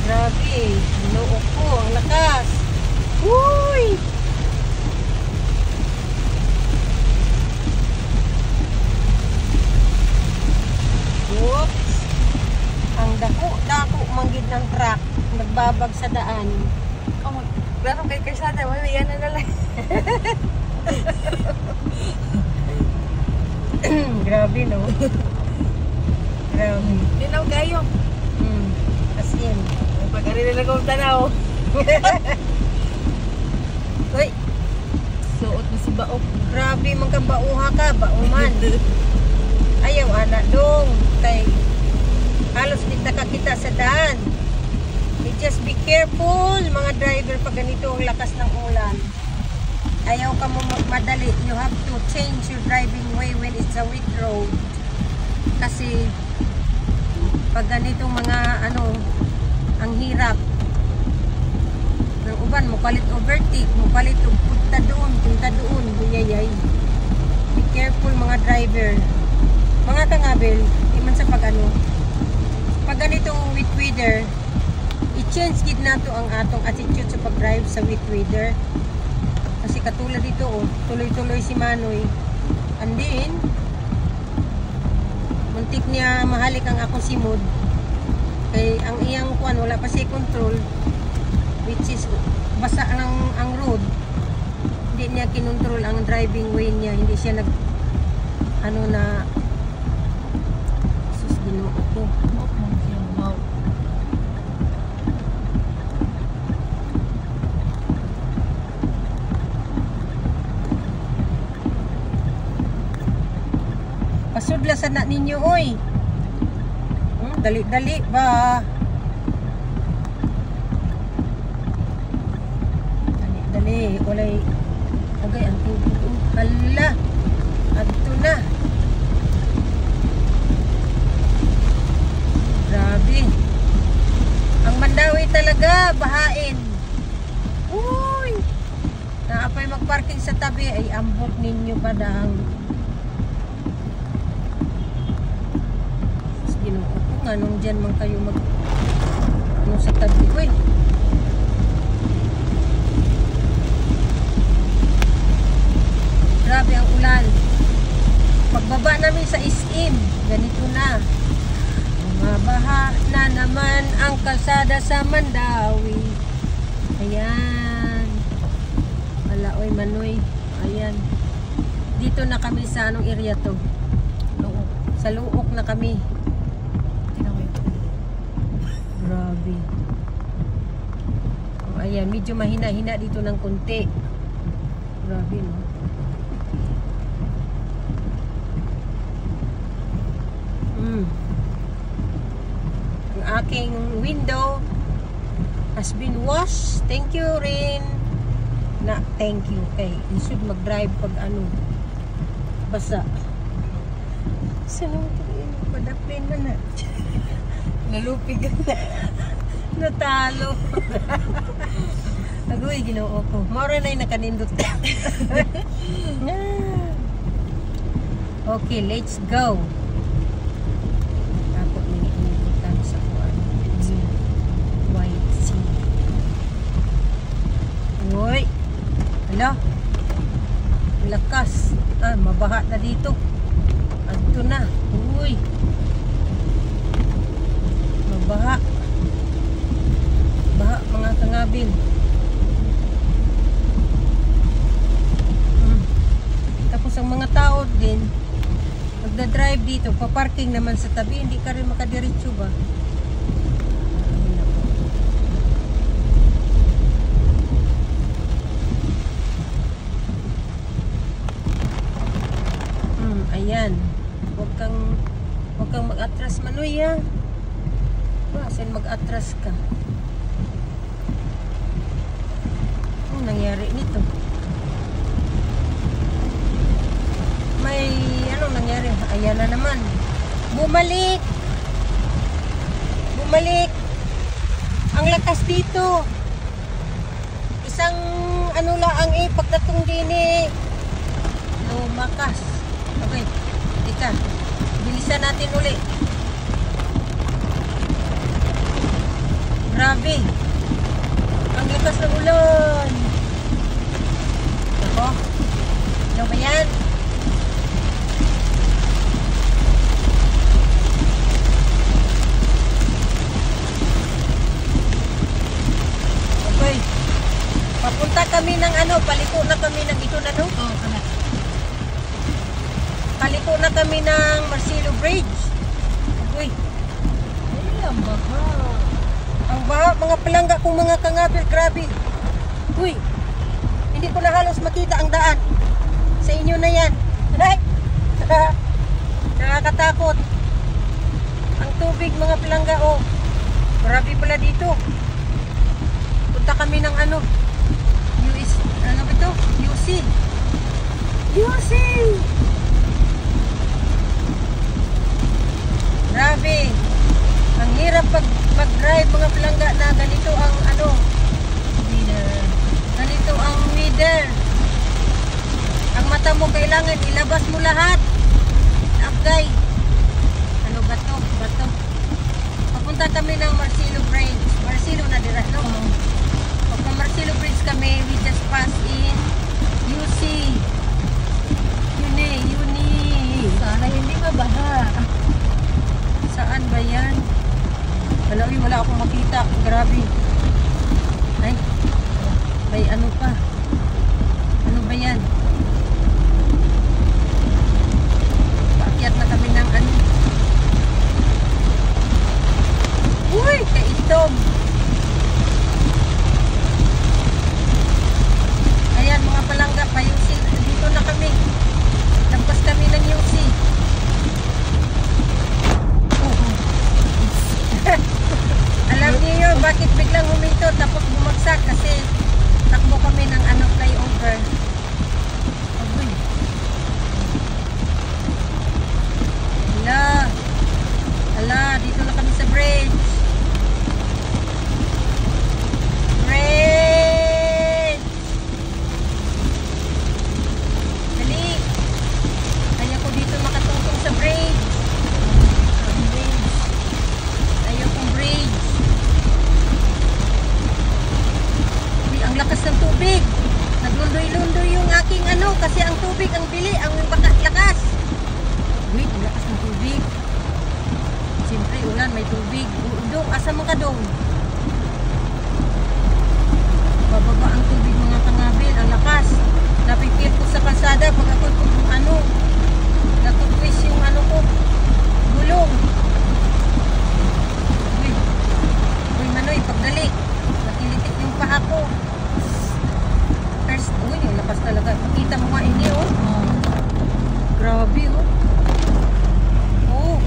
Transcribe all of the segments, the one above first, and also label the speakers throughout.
Speaker 1: Grabe, binuok ko, ang lakas. Uy! Oops! Ang dako manggid ng truck, nagbabag sa daan.
Speaker 2: Oh, gano'n kay Karsada, may yan na lang.
Speaker 1: Grabe, no? Grabe.
Speaker 2: Dinaw kayo.
Speaker 1: As in.
Speaker 2: Pagkari nila kong tanaw.
Speaker 1: Uy!
Speaker 2: Suot mo si Baok.
Speaker 1: Grabe, magkabauha ka, bauman. Ayaw, anak dong. Kay, halos kita kakita sa daan. Just be careful, mga driver, pag ganito ang lakas ng ulan. Ayaw ka mo magmadali. You have to change your driving way when it's a wet road. Kasi, pag ganitong mga, ang hirap. Ng uban, mukalit overtake, mukalit punta doon, buyayay. Be careful, mga driver. Mga kangabel, di man sa pag ganitong wet weather, i-change gid nato ang atong attitude sa pag-drive sa wet weather. Kasi katulad dito, tuloy-tuloy si Manoy. And then, muntik niya mahalik ang akong simod. Kay ang iyang wala pa siya control, which is basa lang ang road. Hindi niya kinontrol ang driving way niya. Hindi siya sus, ginoo ko. Pasudlasan na ninyo, oy. Dali-dali ba? Dali-dali. Walay. Agay, ang tubig. Hala. Adto na. Grabe. Ang Mandawi talaga, bahain. Uy. Naapay magparking sa tabi, ay ambok ninyo pa dang. Anong dyan man kayo sa tabi. Uy! Grabe ang ulan. Pagbaba namin sa SM, ganito na. Mabaha na naman ang kalsada sa Mandawi. Ayan. Wala, oy, Manoy. Ayan. Dito na kami sa anong area to? Luok. Sa Luok na kami. Grabe. Oh, ayan, medyo mahina-hina dito ng konti. Grabe, no? Ang aking window has been washed. Thank you rin. Thank you. Okay, you should mag-drive pag basa. Saan mo ito? Padaplin na na. Nalupig na. Natalo. Agoy, ginoo ko. Mora na yung nakanindot. Okay, let's go. Tapos niniinibutan sa kuwan. White sea. Uy. Hala. Lakas. Mabaha na dito. Adto na. Uy. Baha mga kangabil. Tapos ang mga tao din magda-drive dito, paparking naman sa tabi, hindi ka rin makadiretso ba? Ayan, huwag kang mag-atras, Manoy, ha? Saan mag-atras ka? Ano nangyari nito? May nangyari? Ayan na naman. Bumalik! Ang lakas dito. Isang laang pagdatong din lumakas. Okay. Teka, bilisan natin uli. Grabe. Ang lakas ng ulan. Ako. Ano ba yan? Okay. Papunta kami ng ano, paliko na kami ng ito na no?
Speaker 2: Oo, kana.
Speaker 1: Paliko na kami ng Marcelo Bridge. Uy,
Speaker 2: Ay, ang baha.
Speaker 1: ang baha, mga palangga kong mga kangabil, grabe. Uy, hindi ko na halos makita ang daan. Sa inyo na yan. Ay! Nakakatakot. Ang tubig, mga palangga, oh. Grabe pala dito. Punta kami ng ano, ano ba ito? UC. UC! Grabe. Ang hirap mag-drive mga palangga na ganito ang ano. Ganito ang weather. Ang mata mo kailangan ilabas mo lahat. Akay. Ano ba to? Bato. Papunta kami ng Marcelo Bridge. Marcelo na dira, no? Pagka Marcelo Bridge kami, we just pass in UC. Uni.
Speaker 2: Sana hindi mabaha.
Speaker 1: Saan ba yan? Wala akong makita. Grabe. Ay. May ano pa. Ano ba yan? Paakyat na kami ng ano. Uy! Kaitog! Ayan mga palangga. Pa-UC. Dito na kami. Lampas kami ng UC. Alam niyo yun, bakit biglang huminto tapos bumagsak kasi takbo kami ng ano flyover. Agoy. Ala, dito na kami sa bridge. Bridge! Dali! Kaya ko dito makatungtong sa bridge. Ayaw kong bridge. Uy, ang lakas ng tubig. Naglundoy-lundoy yung aking ano kasi ang tubig, ang bili, ang lakas. Uy, ang lakas ng tubig. Siyempre, ulan, may tubig. Dong, asa mo ka dong? Bababa ang tubig mga kangabil, ang lakas. Napipil ko sa kalsada pag ako ano, natutwist yung ano ko, gulong. Uy, Manoy, pagdali. Nakilitik yung paa ko. First, uy, yung lakas talaga. Makita mo nga ini, oh. Grabe, oh. Oh.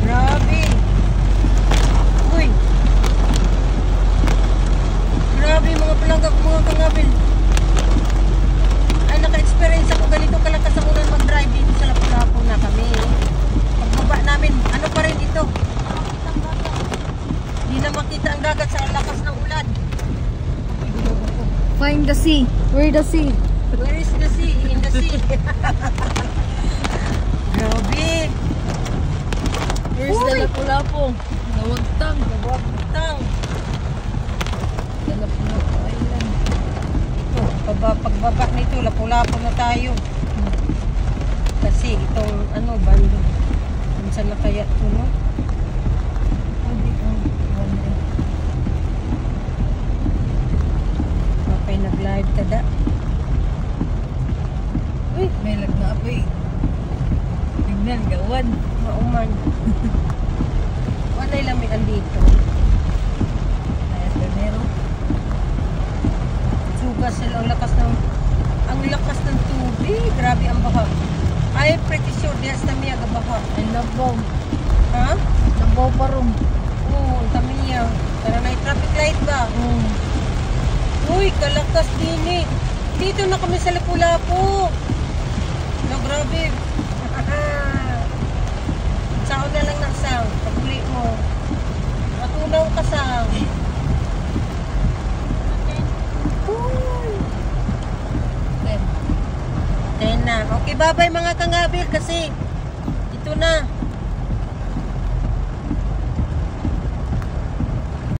Speaker 1: Grabe. Uy. Grabe, mga palangga, mga kangabil. Ay, naka-experience ako ganito kalakas ang ulan mag-drive dito sa Lapu-Lapu na kami. Pagbaba namin, ano pa rin ito? Hindi na makita ang dagat sa lakas ng ulan.
Speaker 2: Find the sea. Where the sea?
Speaker 1: Where is the sea? In the sea. Grabe.
Speaker 2: Where's the
Speaker 1: Uy!
Speaker 2: Lapu-Lapu? Nawagtang.
Speaker 1: Nawagtang.
Speaker 2: The Lapu-Lapu Island.
Speaker 1: Ito, pagbaba nito, Lapu-Lapu na tayo. Kasi itong ano, bando. Kung saan na kaya ito, no?
Speaker 2: Hindi ko.
Speaker 1: Mapay nag-live ka da.
Speaker 2: Uy, may lag na apoy. Tignan, gawan.
Speaker 1: Mauman. Walay lang may andito.
Speaker 2: Ayas na meron.
Speaker 1: Suga sila ang lakas ng tubig. Grabe ang baha. Ay, pretty sure diyan sa miya gabaha.
Speaker 2: Ay, labaw.
Speaker 1: Ha?
Speaker 2: Labaw pa rin.
Speaker 1: Oo, tamiya. Tara na traffic light ba? Uy, kalakas din eh. Dito na kami sa Lapu-Lapu. No, grabe. Sound na lang ng sound. Pag-uli mo. Matunaw ka sound. Uy. 10 na. Okay, bye-bye mga kangabir kasi ito na.